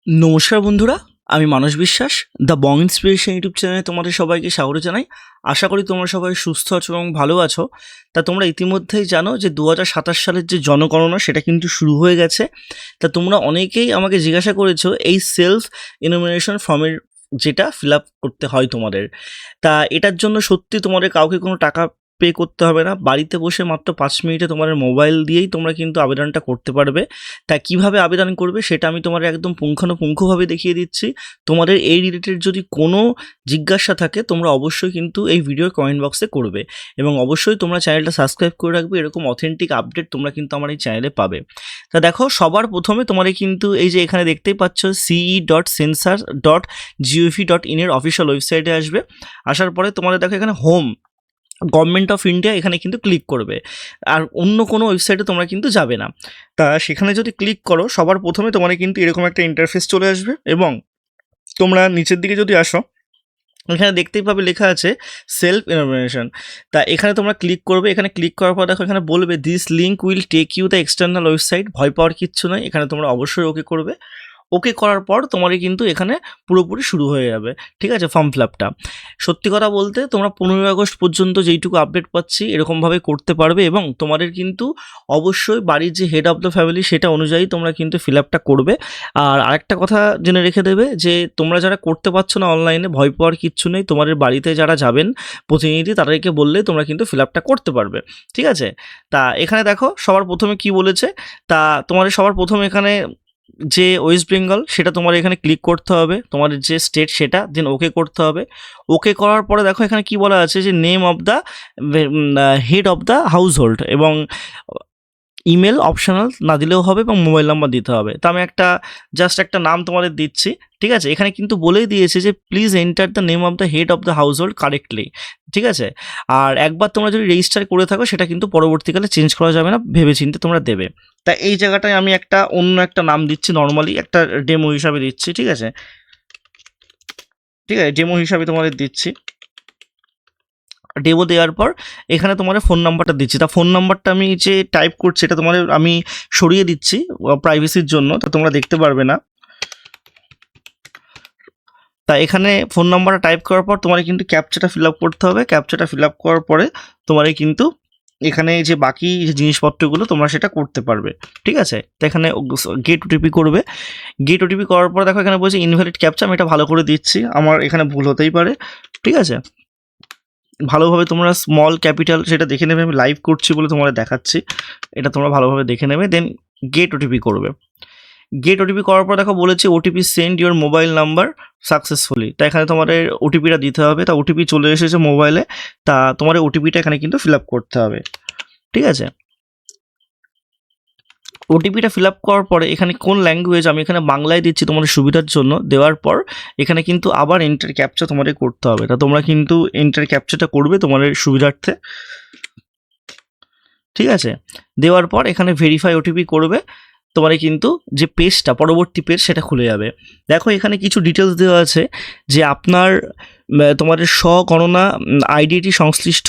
নমস্কার বন্ধুরা, আমি মানস বিশ্বাস দ্য বং ইন্সপিরেশন ইউটিউব চ্যানেলে তোমাদের সবাইকে স্বাগত জানাই। আশা করি তোমরা সবাই সুস্থ আছো এবং ভালো আছো। তা তোমরা ইতিমধ্যেই জানো যে 2027 সালের যে জনগণনা সেটা কিন্তু শুরু হয়ে গেছে। তা তোমরা অনেকেই আমাকে জিজ্ঞাসা করেছো এই সেলফ এনুমিনেশন ফর্মের যেটা ফিল আপ করতে হয় তোমাদের। তা এটার জন্য সত্যি তোমাদের কাউকে কোনো টাকা পে করতে হবে না। বাড়িতে বসে মাত্র 5 মিনিটে তোমাদের মোবাইল দিয়েই তোমরা কিন্তু আবেদনটা করতে পারবে। তা কিভাবে আবেদন করবে সেটা আমি তোমাদের একদম পুঙ্খানুপুঙ্খভাবে দেখিয়ে দিচ্ছি। তোমাদের এই রিলেটেড যদি কোনো জিজ্ঞাসা থাকে তোমরা অবশ্যই কিন্তু এই ভিডিওর কমেন্ট বক্সে করবে এবং অবশ্যই তোমরা চ্যানেলটা সাবস্ক্রাইব করে রাখবে। এরকম অথেন্টিক আপডেট তোমরা কিন্তু আমার এই চ্যানেলে পাবে। তা দেখো, সবার প্রথমে তোমাদের কিন্তু এই যে এখানে দেখতেই পাচ্ছ ce.censor.gov.in এর অফিসিয়াল ওয়েবসাইটে আসবে। আসার পরে তোমাদের দেখো এখানে হোম গভর্নমেন্ট অফ ইন্ডিয়া এখানে কিন্তু ক্লিক করবে, আর অন্য কোনো ওয়েবসাইটে তোমরা কিন্তু যাবে না। তা সেখানে যদি ক্লিক করো সবার প্রথমে তোমার কিন্তু এরকম একটা ইন্টারফেস চলে আসবে এবং তোমরা নিচের দিকে যদি আসো এখানে দেখতেই পাবে লেখা আছে সেলফ এনুমিনেশন। তা এখানে তোমরা ক্লিক করবে। এখানে ক্লিক করার পর দেখো এখানে বলবে this link will take you the external website. ভয় পাওয়ার কিচ্ছু নয়, এখানে তোমরা অবশ্যই ওকে করবে। ওকে করার পর তোমারই কিন্তু এখানে পুরোপুরি শুরু হয়ে যাবে, ঠিক আছে, ফর্ম ফিল আপটা। সত্যি কথা বলতে তোমরা 15 আগস্ট পর্যন্ত যেইটুকু আপডেট পাচ্ছি এরকমভাবে করতে পারবে এবং তোমাদের কিন্তু অবশ্যই বাড়ির যে হেড অফ দ্য ফ্যামিলি সেটা অনুযায়ী তোমরা কিন্তু ফিল আপটা করবে। আর আরেকটা কথা জেনে রেখে দেবে যে তোমরা যারা করতে পারছো না অনলাইনে, ভয় পাওয়ার কিচ্ছু নেই। তোমাদের বাড়িতে যারা যাবেন প্রতিনিধি তাদেরকে বললে তোমরা কিন্তু ফিল আপটা করতে পারবে, ঠিক আছে। তা এখানে দেখো সবার প্রথমে কি বলেছে। তা তোমাদের সবার প্রথমে এখানে যে ওয়েস্ট বেঙ্গল সেটা তোমার এখানে ক্লিক করতে হবে, তোমাদের যে স্টেট সেটা দেন ওকে করতে হবে। ওকে করার পরে দেখো এখানে কি বলা আছে যে name of the head of the house hold এবং ইমেল অপশনাল না দিলেও হবে এবং মোবাইল নাম্বার দিতে হবে। তো আমি জাস্ট একটা নাম তোমাদের দিচ্ছি, ঠিক আছে। এখানে কিন্তু বলেই দিয়েছে যে please enter the name of the head of the house hold correctly, ঠিক আছে। আর একবার তোমরা যদি রেজিস্টার করে থাকো সেটা কিন্তু পরবর্তীকালে চেঞ্জ করা যাবে না, ভেবেচিন্তে তোমরা দেবে। তা এই জায়গাটায় আমি অন্য একটা নাম দিচ্ছি, নর্মালি একটা ডেমো হিসাবে দিচ্ছি, ঠিক আছে। ঠিক আছে, ডেমো হিসাবে তোমাদের দিচ্ছি। ডেমো দেওয়ার পর এখানে তোমার ফোন নাম্বারটা দিচ্ছি। তা ফোন নাম্বারটা আমি যে টাইপ করছি এটা তোমাদের আমি সরিয়ে দিচ্ছি প্রাইভেসির জন্য, তা তোমরা দেখতে পারবে না। তা এখানে ফোন নাম্বারটা টাইপ করার পর তোমার কিন্তু ক্যাপচাটা ফিল আপ করতে হবে। ক্যাপচাটা ফিল আপ করার পরে তোমার কিন্তু এখানে যে বাকি যে জিনিসপত্রগুলো তোমরা সেটা করতে পারবে, ঠিক আছে। তো এখানে গেট ওটিপি করবে। গেট ওটিপি করার পর দেখো এখানে বলছে ইনভ্যালিড ক্যাপচা। আমি এটা ভালো করে দিচ্ছি, আমার এখানে ভুল হতেই পারে, ঠিক আছে। ভালোভাবে তোমরা স্মল ক্যাপিটাল সেটা দেখে নেবে। আমি লাইভ করছি বলে তোমাদের দেখাচ্ছি, এটা তোমরা ভালোভাবে দেখে নেবে। দেন গেট ওটিপি করবে। গেট ওটিপি করার পর দেখো বলেছে OTP send your mobile number successfully. তা এখানে তোমাদের ওটিপিটা দিতে হবে। তা ওটিপি চলে এসেছে মোবাইলে। তা তোমার ওটিপিটা এখানে কিন্তু ফিল আপ করতে হবে, ঠিক আছে। ওটিপিটা ফিল আপ করার পরে এখানে কোন ল্যাঙ্গুয়েজ আমি এখানে বাংলায় দিচ্ছি তোমাদের সুবিধার জন্য। দেওয়ার পর এখানে কিন্তু আবার এন্টার ক্যাপচা তোমাদের করতে হবে। তা তোমরা কিন্তু এন্টার ক্যাপচাটা করবে তোমাদের সুবিধার্থে, ঠিক আছে। দেওয়ার পর এখানে ভেরিফাই ওটিপি করবে। তোমার কিন্তু যে পেজটা পরবর্তী পেজ সেটা খুলে যাবে। দেখো এখানে কিছু ডিটেলস দেওয়া আছে যে আপনার তোমাদের স্বগণনা আইডিটি সংশ্লিষ্ট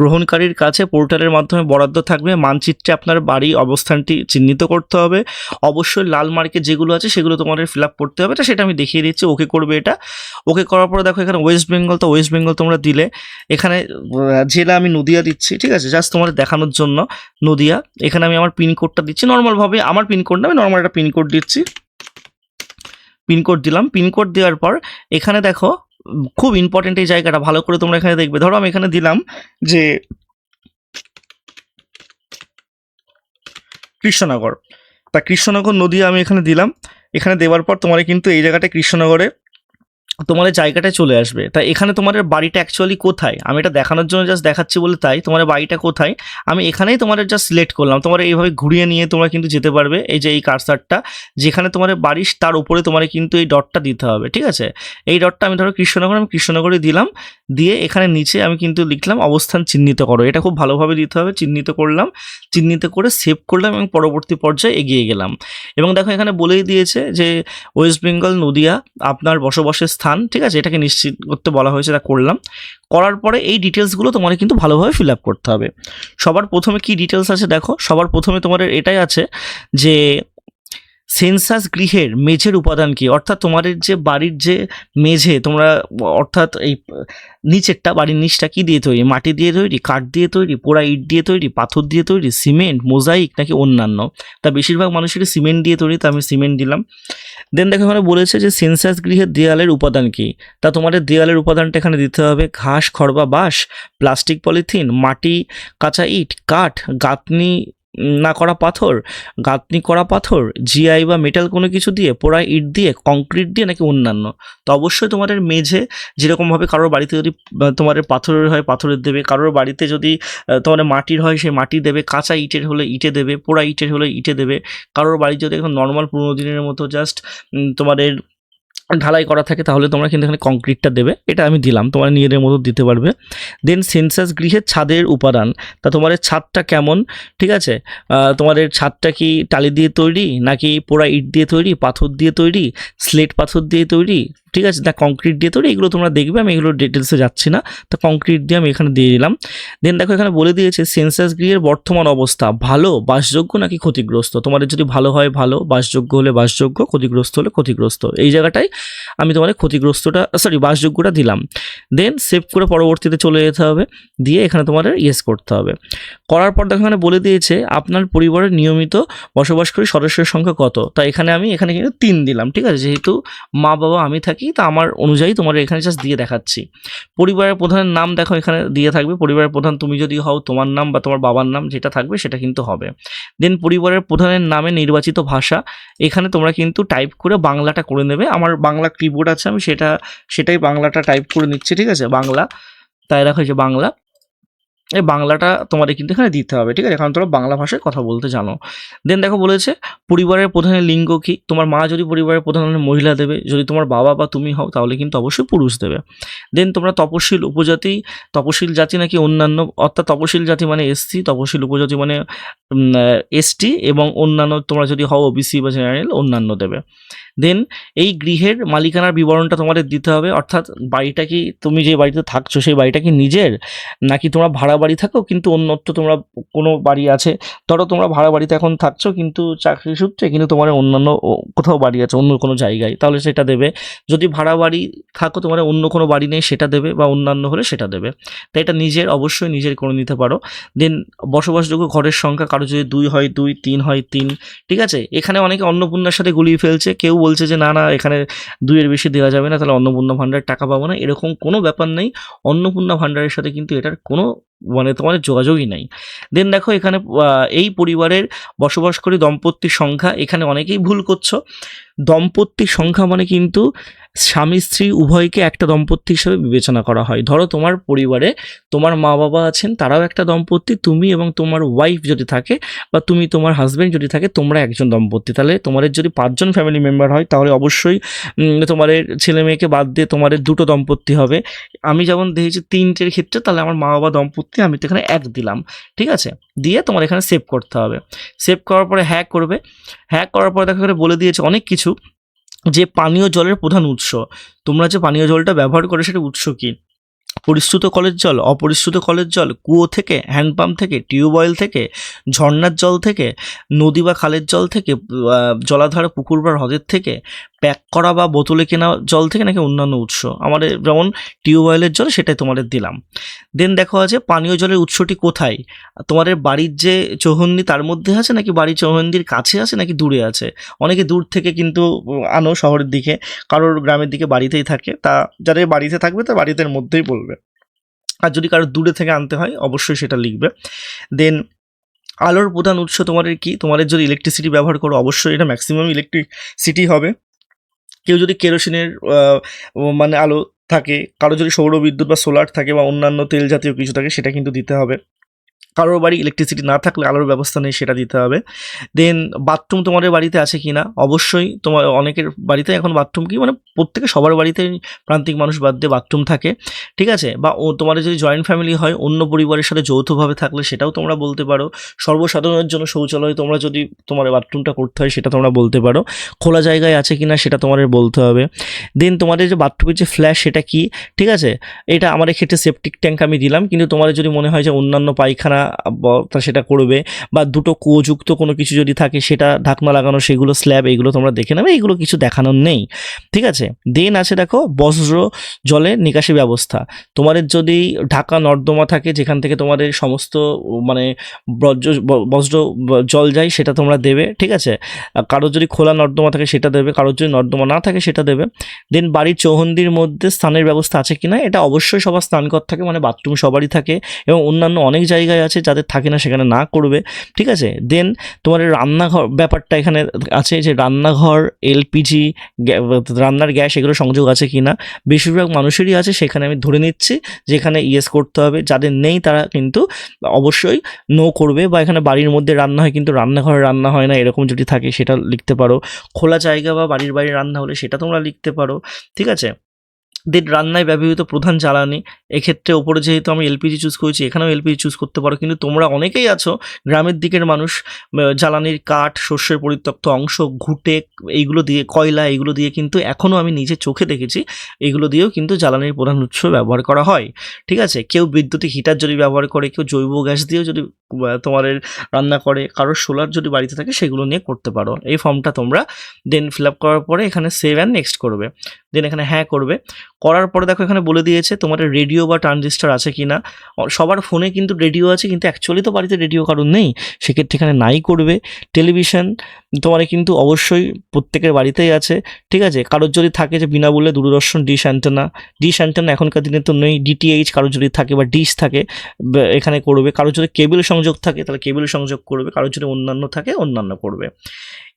গ্রহণকারীর কাছে পোর্টালের মাধ্যমে বরাদ্দ থাকবে। মানচিত্রে আপনার বাড়ি অবস্থানটি চিহ্নিত করতে হবে। অবশ্যই লাল মার্কে যেগুলো আছে সেগুলো তোমাদের ফিল আপ করতে হবে। সেটা আমি দেখিয়ে দিচ্ছি। ওকে করবে এটা। ওকে করার পরে দেখো এখানে ওয়েস্ট বেঙ্গল, তো ওয়েস্ট বেঙ্গল তোমরা দিলে। এখানে জেলা আমি নদিয়া দিচ্ছি, ঠিক আছে, জাস্ট তোমাদের দেখানোর জন্য নদিয়া। এখানে আমি আমার পিনকোডটা দিচ্ছি নর্মালভাবে, আমার পিনকোড না, আমি নর্মাল একটা পিনকোড দিচ্ছি। পিনকোড দিলাম। পিনকোড দেওয়ার পর এখানে দেখো খুব ইম্পর্টেন্ট এই জায়গাটা, ভালো করে তোমরা এখানে দেখবে। ধরো আমি এখানে দিলাম যে কৃষ্ণনগর, তা কৃষ্ণনগর নদী আমি এখানে দিলাম। এখানে দেওয়ার পর তোমার কিন্তু এই জায়গাটা কৃষ্ণনগরে তোমাদের জায়গাটায় চলে আসবে। তা এখানে তোমাদের বাড়িটা অ্যাকচুয়ালি কোথায় আমি এটা দেখানোর জন্য জাস্ট দেখাচ্ছি বলে তাই। তোমাদের বাড়িটা কোথায় আমি এখানেই তোমাদের জাস্ট সিলেক্ট করলাম। তোমরা এইভাবে ঘুরিয়ে নিয়ে তোমরা কিন্তু যেতে পারবে। এই যে এই কার্সারটা যেখানে তোমাদের বাড়ি তার উপরে তোমার কিন্তু এই ডটটা দিতে হবে, ঠিক আছে। এই ডটটা আমি ধরো কৃষ্ণনগর, আমি কৃষ্ণনগরে দিলাম। দিয়ে এখানে নিচে আমি কিন্তু লিখলাম অবস্থান চিহ্নিত করো। এটা খুব ভালোভাবে দিতে হবে। চিহ্নিত করলাম, চিহ্নিত করে সেভ করলাম এবং পরবর্তী পর্যায়ে এগিয়ে গেলাম। এবং দেখো এখানে বলেই দিয়েছে যে ওয়েস্ট বেঙ্গল নদিয়া আপনার বসবাসের স্থান, ঠিক আছে। এটাকে নিশ্চিত করতে বলা হয়েছে, তা করলাম। করার পরে এই ডিটেলসগুলো তোমাদের কিন্তু ভালোভাবে ফিল আপ করতে হবে। সবার প্রথমে কি ডিটেলস আছে দেখো। সবার প্রথমে তোমাদের এটাই আছে যে সেন্সাস গৃহের মেঝের উপাদান কি, অর্থাৎ তোমাদের যে বাড়ির যে মেঝে তোমরা, অর্থাৎ এই নিচেরটা, বাড়ির নিচটা কি দিয়ে তৈরি, মাটি দিয়ে তৈরি, কাঠ দিয়ে তৈরি, পোড়া ইট দিয়ে তৈরি, পাথর দিয়ে তৈরি, সিমেন্ট, মোজাইক নাকি অন্যান্য। তা বেশিরভাগ মানুষেরই সিমেন্ট দিয়ে তৈরি, তা আমি সিমেন্ট দিলাম। দেন দেখো এখানে বলেছে যে সেন্সাস গৃহের দেয়ালের উপাদান কি, তা তোমাদের দেয়ালের উপাদানটা এখানে দিতে হবে ঘাস, খড় বা বাঁশ, প্লাস্টিক, পলিথিন, মাটি, কাঁচা ইট, কাঠ, গাঁথনি না করা পাথর, গাঁথনি করা পাথর, জিআই বা মেটাল কোনো কিছু দিয়ে, পোড়া ইট দিয়ে, কংক্রিট দিয়ে নাকি অন্যান্য। তো অবশ্যই তোমাদের মেঝে যেরকমভাবে কারোর বাড়িতে যদি তোমাদের পাথরের হয় পাথরের দেবে, কারোর বাড়িতে যদি তোমাদের মাটির হয় সেই মাটি দেবে, কাঁচা ইটের হলে ইটে দেবে, পোড়া ইটের হলে ইটে দেবে, কারোর বাড়ি যদি একদম নর্মাল পুরোনো দিনের মতো জাস্ট তোমাদের ঢালাই করা থাকে তাহলে তোমরা কিন্তু এখানে কংক্রিটটা দেবে, এটা আমি দিলাম, তোমরা নিজেদের মতো দিতে পারবে। দেন সেন্সাস গৃহের ছাদের উপাদান, তা তোমাদের ছাদটা কেমন, ঠিক আছে, তোমাদের ছাদটা কি টালি দিয়ে তৈরি নাকি পোড়া ইট দিয়ে তৈরি, পাথর দিয়ে তৈরি, স্লেট পাথর দিয়ে তৈরি, ঠিক আছে, না কংক্রিট দিয়ে তৈরি, এগুলো তোমরা দেখবে, আমি এগুলো ডিটেলসে যাচ্ছি না। তো কংক্রিট দিয়ে আমি এখানে দিয়ে দিলাম। দেন দেখো এখানে বলে দিয়েছে সেন্সাস গৃহের বর্তমান অবস্থা ভালো, বাসযোগ্য নাকি ক্ষতিগ্রস্ত। তোমাদের যদি ভালো হয় ভালো, বাসযোগ্য হলে বাসযোগ্য, ক্ষতিগ্রস্ত হলে ক্ষতিগ্রস্ত। এই জায়গাটায় আমি তোমাদের ক্ষতিগ্রস্তটা বাসযোগ্যটা দিলাম। দেন সেভ করে পরবর্তীতে চলে যেতে হবে, দিয়ে এখানে তোমাদের ইয়েস করতে হবে। করার পর দেখো এখানে বলে দিয়েছে আপনার পরিবারের নিয়মিত বসবাসকারী সদস্যের সংখ্যা কত, তা এখানে কিন্তু 3 দিলাম, ঠিক আছে, যেহেতু মা বাবা আমি থাকি তা আমার অনুযায়ী তোমার এখানে জাস্ট দিয়ে দেখাচ্ছি। পরিবারের প্রধানের নাম দেখো এখানে দিয়ে থাকবে, পরিবারের প্রধান তুমি যদি হও তোমার নাম বা তোমার বাবার নাম যেটা থাকবে সেটা কিন্তু হবে। দেন পরিবারের প্রধানের নামে নির্বাচিত ভাষা, এখানে তোমরা কিন্তু টাইপ করে বাংলাটা করে নেবে। আমার বাংলা কিবোর্ড আছে, আমি সেটাই বাংলাটা টাইপ করে নিচ্ছি, ঠিক আছে, বাংলা, তাই রাখো যে বাংলা, এই বাংলাটা তোমাদের কিন্তু এখানে দিতে হবে, ঠিক আছে, কারণ তোমরা বাংলা ভাষায় কথা বলতে জানো। দেন দেখো বলেছে পরিবারের প্রধানের লিঙ্গ কি, তোমার মা যদি পরিবারের প্রধান হলে মহিলা দেবে, যদি তোমার বাবা বা তুমি হও তাহলে কিন্তু অবশ্যই পুরুষ দেবে। দেন তোমরা তপশিল উপজাতি, তপশিল জাতি নাকি অন্যান্য, অর্থাৎ তপশিল জাতি মানে এসসি, তপশিল উপজাতি মানে এসটি, এবং অন্যান্য তোমরা যদি হও ওবিসি বা জেনারেল অন্যান্য দেবে। দেন এই গৃহের মালিকানার বিবরণটা তোমাদের দিতে হবে, অর্থাৎ বাড়িটা কি, তুমি যে বাড়িতে থাকছো সেই বাড়িটা কি নিজের নাকি তোমরা ভাড়া বাড়ি থাকো, কিন্তু অন্যত্র তোমরা কোনো বাড়ি আছে, ধরো তোমরা ভাড়া বাড়িতে এখন থাকছো কিন্তু চাকরি সূত্রে, কিন্তু তোমার অন্যান্য কোথাও বাড়ি আছে অন্য কোনো জায়গায়, তাহলে সেটা দেবে। যদি ভাড়া বাড়ি থাকো তোমার অন্য কোনো বাড়ি নেই সেটা দেবে, বা অন্যান্য হলে সেটা দেবে। তাই এটা নিজের অবশ্যই নিজের করে নিতে পারো। দেন বসবাসযোগ্য ঘরের সংখ্যা, কারো যদি 2 হয় 2, 3 হয় 3, ঠিক আছে। এখানে অনেকে অন্নপূর্ণার সাথে গুলিয়ে ফেলছে, কেউ বলছে যে না এখানে 2 এর বেশি দেওয়া যাবে না, তাহলে অন্নপূর্ণা ভাণ্ডারের টাকা পাবো না, এরকম কোনো ব্যাপার নেই। অন্নপূর্ণা ভাণ্ডারের সাথে কিন্তু এটার কোনো তোমাদের যোগাযোগই নাই। দেন দেখো এখানে এই পরিবারের বসবাসকারী দম্পতির সংখ্যা, এখানে অনেকেই ভুল করছো। দম্পতির সংখ্যা মানে কিন্তু স্বামী স্ত্রী উভয়কে একটা দম্পতি হিসেবে বিবেচনা করা হয়। ধরো তোমার পরিবারে তোমার মা বাবা আছেন, তারাও একটা দম্পতি, তুমি এবং তোমার ওয়াইফ যদি থাকে বা তুমি তোমার হাজব্যান্ড যদি থাকে, তোমরা একজন দম্পতি। তাহলে তোমাদের যদি 5 জন ফ্যামিলি মেম্বার হয় তাহলে অবশ্যই তোমাদের ছেলে মেয়েকে বাদ দিয়ে তোমাদের 2টো দম্পতি হবে। আমি যেমন দেখেছি 3টের ক্ষেত্রে, তাহলে আমার মা বাবা দম্পতি, আমি তো এখানে 1 দিলাম, ঠিক আছে। দিয়ে তোমার এখানে সেভ করতে হবে। সেভ করার পরে হ্যাক করবে। হ্যাক করার পরে দেখো এখানে বলে দিয়েছে অনেক কিছু, যে পানীয় জলের প্রধান উৎস, তোমরা যে পানীয় জলটা ব্যবহার করে সেটা উৎস কি, পরিশ্রুত কলের জল, অপরিশ্রুত কলের জল, কুয়ো থেকে, হ্যান্ডপাম্প থেকে, টিউবওয়েল থেকে, ঝর্ণার জল থেকে, নদী বা খালের জল থেকে, জলাধার, পুকুর বা হ্রদের থেকে, প্যাক করা বা বোতলে কেনা জল থেকে, নাকি অন্যান্য উৎস। আমাদের যেমন টিউবওয়েলের জল সেটাই তোমাদের দিলাম। দেন দেখো আছে পানীয় জলের উৎসটি কোথায়, তোমাদের বাড়ির যে চৌহন্দি তার মধ্যে আছে, নাকি বাড়ির চৌহন্দির কাছে আছে, নাকি দূরে আছে। অনেকে দূর থেকে কিন্তু আনো শহরের দিকে, কারোর গ্রামের দিকে বাড়িতেই থাকে, তা যাদের বাড়িতে থাকবে তার বাড়িতে মধ্যেই বলবে। আর যদি কারো দূরে থেকে আনতে হয় অবশ্যই সেটা লিখবে। দেন আলোর প্রধান উৎস তোমাদের কি, তোমাদের যদি ইলেকট্রিসিটি ব্যবহার করো অবশ্যই এটা ম্যাক্সিমাম ইলেকট্রিসিটি হবে। কেউ যদি কেরোসিনের মানে আলো থাকে, কারো যদি সৌর বিদ্যুৎ বা সোলার থাকে বা অন্যান্য তেল জাতীয় কিছু থাকে সেটা কিন্তু দিতে হবে। কারোর বাড়ি ইলেকট্রিসিটি না থাকলে আলোর ব্যবস্থা নেই সেটা দিতে হবে। দেন বাথরুম তোমাদের বাড়িতে আছে কি না, অবশ্যই তোমার অনেকের বাড়িতে এখন বাথরুম কি মানে প্রত্যেকে সবার বাড়িতে প্রান্তিক মানুষ বাদ দিয়ে বাথরুম থাকে, ঠিক আছে। বা তোমাদের যদি জয়েন্ট ফ্যামিলি হয় অন্য পরিবারের সাথে যৌথভাবে থাকলে সেটাও তোমরা বলতে পারো। সর্বসাধারণের জন্য শৌচালয় তোমরা যদি তোমার বাথরুমটা করতে হয় সেটা তোমরা বলতে পারো। খোলা জায়গায় আছে কি না সেটা তোমাদের বলতে হবে। দেন তোমাদের যে বাথরুমের যে ফ্ল্যাশ সেটা কি, ঠিক আছে, এটা আমার ক্ষেত্রে সেপটিক ট্যাঙ্ক আমি দিলাম, কিন্তু তোমাদের যদি মনে হয় যে অন্যান্য পায়খানা তা সেটা করবে, বা দুটো কুয়োযুক্ত কোনো কিছু যদি থাকে সেটা ঢাকনা লাগানো, সেগুলো স্ল্যাব, এইগুলো তোমরা দেখে নেবে, এইগুলো কিছু দেখানোর নেই, ঠিক আছে। দেন আছে দেখো বজ্র জলের নিকাশি ব্যবস্থা। তোমাদের যদি ঢাকা নর্দমা থাকে যেখান থেকে তোমাদের সমস্ত মানে বজ্র জল যায় সেটা তোমরা দেবে, ঠিক আছে। কারোর যদি খোলা নর্দমা থাকে সেটা দেবে, কারোর যদি নর্দমা না থাকে সেটা দেবে। দেন বাড়ির চৌহন্দির মধ্যে স্নানের ব্যবস্থা আছে কিনা, এটা অবশ্যই সবার স্নানঘর থাকে, মানে বাথরুম সবারই থাকে, এবং অন্যান্য অনেক জায়গায় আছে যাদের থাকে না সেখানে না করবে, ঠিক আছে। দেন তোমার রান্নাঘর ব্যাপারটা এখানে আছে, যে রান্নাঘর, এলপিজি, রান্নার গ্যাস এগুলো সংযোগ আছে কিনা। বেশিরভাগ মানুষেরই আছে, সেখানে আমি ধরে নিচ্ছি যেখানে ইয়েস করতে হবে, যাদের নেই তারা কিন্তু অবশ্যই নো করবে। বা এখানে বাড়ির মধ্যে রান্না হয় কিন্তু রান্নাঘরে রান্না হয় না, এরকম যদি থাকে সেটা লিখতে পারো। খোলা জায়গা বা বাড়ির বাইরে রান্না হলে সেটা তোমরা লিখতে পারো, ঠিক আছে। দেন রান্নায় ব্যবহৃত প্রধান জ্বালানি, এক্ষেত্রে ওপরে যেহেতু আমি এলপিজি চুজ করেছি, এখানেও এলপিজি চুজ করতে পারো, কিন্তু তোমরা অনেকেই আছো গ্রামের দিকের মানুষ, জ্বালানির কাঠ, শস্যের পরিত্যক্ত অংশ, ঘুঁটে, এইগুলো দিয়ে, কয়লা, এইগুলো দিয়ে কিন্তু এখনও আমি নিজে চোখে দেখেছি, এইগুলো দিয়েও কিন্তু জ্বালানির প্রধান উৎস ব্যবহার করা হয়, ঠিক আছে। কেউ বৈদ্যুতিক হিটার যদি ব্যবহার করে, কেউ জৈব গ্যাস দিয়েও যদি তোমাদের রান্না করে, কারোর সোলার যদি বাড়িতে থাকে সেগুলো নিয়ে করতে পারো। এই ফর্মটা তোমরা দেন ফিল আপ করার পরে এখানে সেভ অ্যান্ড নেক্সট করবে, দেন এখানে হ্যাঁ করবে। করার পরে দেখো এখানে বলে দিয়েছে তোমাদের রেডিও বা ট্রানজিস্টার আছে কি না। সবার ফোনে কিন্তু রেডিও আছে, কিন্তু অ্যাকচুয়ালি তো বাড়িতে রেডিও কারণ নেই, সেক্ষেত্রে এখানে নাই করবে। টেলিভিশন তোমার কিন্তু অবশ্যই প্রত্যেকের বাড়িতেই আছে, ঠিক আছে। কারোর যদি থাকে যে বিনামূল্যে দূরদর্শন ডিশ অ্যান্টেনা এখনকার দিনে তো নেই, ডিটিএইচ কারোর যদি থাকে বা ডিশ থাকে এখানে করবে। কারোর যদি কেবল সংযোগ থাকে তাহলে কেবল সংযোগ করবে, কারোর যদি অন্যান্য থাকে অন্যান্য করবে।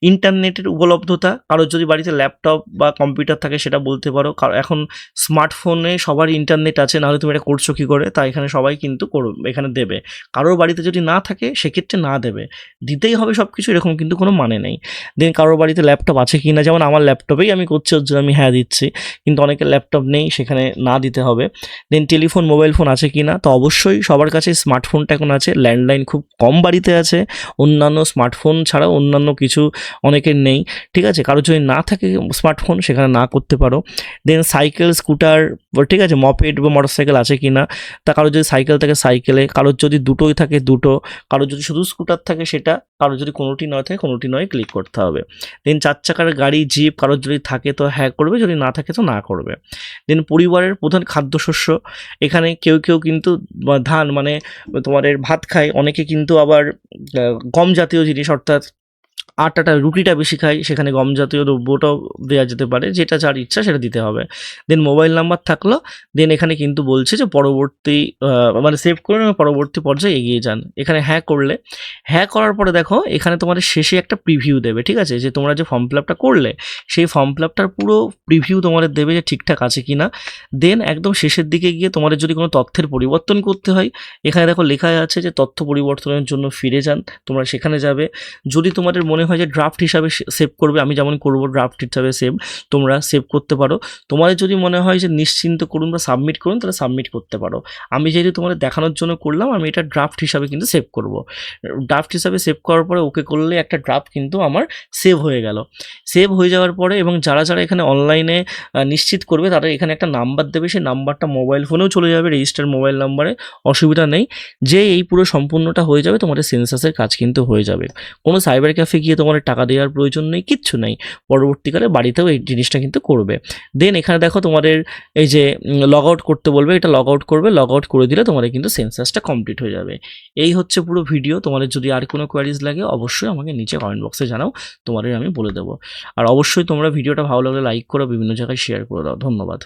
ইন্টারনেটের উপলব্ধতা, কারোর যদি বাড়িতে ল্যাপটপ বা কম্পিউটার থাকে সেটা বলতে পারো, কারণ এখন স্মার্টফোনে সবারই ইন্টারনেট আছে, নাহলে তুমি এটা করছো কী করে, তাই এখানে সবাই কিন্তু এখানে দেবে। কারোর বাড়িতে যদি না থাকে সেক্ষেত্রে না দেবে, দিতেই হবে সব কিছু এরকম কিন্তু কোনো মানে নেই। দেন কারোর বাড়িতে ল্যাপটপ আছে কি না, যেমন আমার ল্যাপটপেই আমি করছি, ওর জন্য আমি হ্যাঁ দিচ্ছি, কিন্তু অনেকের ল্যাপটপ নেই, সেখানে না দিতে হবে। দেন টেলিফোন, মোবাইল ফোন আছে কি না, তো অবশ্যই সবার কাছে স্মার্টফোনটা এখন আছে, ল্যান্ডলাইন খুব কম বাড়িতে আছে, অন্যান্য স্মার্টফোন ছাড়াও অন্যান্য কিছু অনেকের নেই, ঠিক আছে। কারোর যদি না থাকে স্মার্টফোন সেখানে না করতে পারো। দেন সাইকেল, স্কুটার, ঠিক আছে, মপেড বা মোটরসাইকেল আছে কি না, তা কারোর যদি সাইকেল থাকে সাইকেলে, কারোর যদি দুটোই থাকে দুটো, কারোর যদি শুধু স্কুটার থাকে সেটা, কারোর যদি কোনোটি নয় থাকে কোনোটি নয় ক্লিক করতে হবে। দেন 4 চাকার গাড়ি, জিপ কারোর যদি থাকে তো হ্যাঁ করবে, যদি না থাকে তো না করবে। দেন পরিবারের প্রধান খাদ্যশস্য, এখানে কেউ কেউ কিন্তু ধান মানে তোমাদের ভাত খায়, অনেকে কিন্তু আবার গম জাতীয় জিনিস অর্থাৎ আটাটা, রুটিটা বেশি খাই, সেখানে গম জাতীয় দ্রব্যটাও দেওয়া যেতে পারে, যেটা যার ইচ্ছা সেটা দিতে হবে। দেন মোবাইল নাম্বার থাকলো, দেন এখানে কিন্তু বলছে যে পরবর্তী মানে সেভ করে পরবর্তী পর্যায়ে এগিয়ে যান, এখানে হ্যাঁ করলে। হ্যাঁ করার পরে দেখো এখানে তোমাদের শেষে একটা প্রিভিউ দেবে, ঠিক আছে, যে তোমরা যে ফর্ম ফিল আপটা করলে সেই ফর্ম ফিল আপটার পুরো প্রিভিউ তোমাদের দেবে যে ঠিকঠাক আছে কি না। দেন একদম শেষের দিকে গিয়ে তোমাদের যদি কোনো তথ্যের পরিবর্তন করতে হয়, এখানে দেখো লেখা আছে যে তথ্য পরিবর্তনের জন্য ফিরে যান, তোমরা সেখানে যাবে। যদি তোমাদের মনে হয় যে ড্রাফট হিসাবে সেভ করবে, আমি যেমন করবো ড্রাফট হিসাবে সেভ, তোমরা সেভ করতে পারো। তোমাদের যদি মনে হয় যে নিশ্চিন্ত করুন বা সাবমিট করুন, তাহলে সাবমিট করতে পারো। আমি যেহেতু তোমাদের দেখানোর জন্য করলাম, আমি এটা ড্রাফট হিসাবে কিন্তু সেভ করব। ড্রাফট হিসাবে সেভ করার পরে ওকে করলে একটা ড্রাফট কিন্তু আমার সেভ হয়ে গেল। সেভ হয়ে যাওয়ার পরে এবং যারা যারা এখানে অনলাইনে নিশ্চিত করবে তারা এখানে একটা নাম্বার দেবে, সেই নাম্বারটা মোবাইল ফোনেও চলে যাবে, রেজিস্টার মোবাইল নাম্বারে, অসুবিধা নেই। যে এই পুরো সম্পূর্ণটা হয়ে যাবে তোমাদের সেন্সাসের কাজ কিন্তু হয়ে যাবে। কোনো সাইবার ক্যাফে গিয়ে তোমাদের টাকা দেওয়ার প্রয়োজন নেই, কিচ্ছু নেই, পরবর্তীকালে বাড়িতেও এই জিনিসটা কিন্তু করবে। দেন এখানে দেখো তোমাদের এই যে লগ আউট করতে বলবে, এটা লগ আউট করবে, লগ আউট করে দিলে তোমাদের কিন্তু সেন্সাসটা কমপ্লিট হয়ে যাবে। এই হচ্ছে পুরো ভিডিও। তোমাদের যদি আর কোনো কোয়ারিজ লাগে অবশ্যই আমাকে নিচে কমেন্ট বক্সে জানাও, তোমাদের আমি বলে দেবো। আর অবশ্যই তোমরা ভিডিওটা ভালো লাগলে লাইক করো, বিভিন্ন জায়গায় শেয়ার করে দাও। ধন্যবাদ।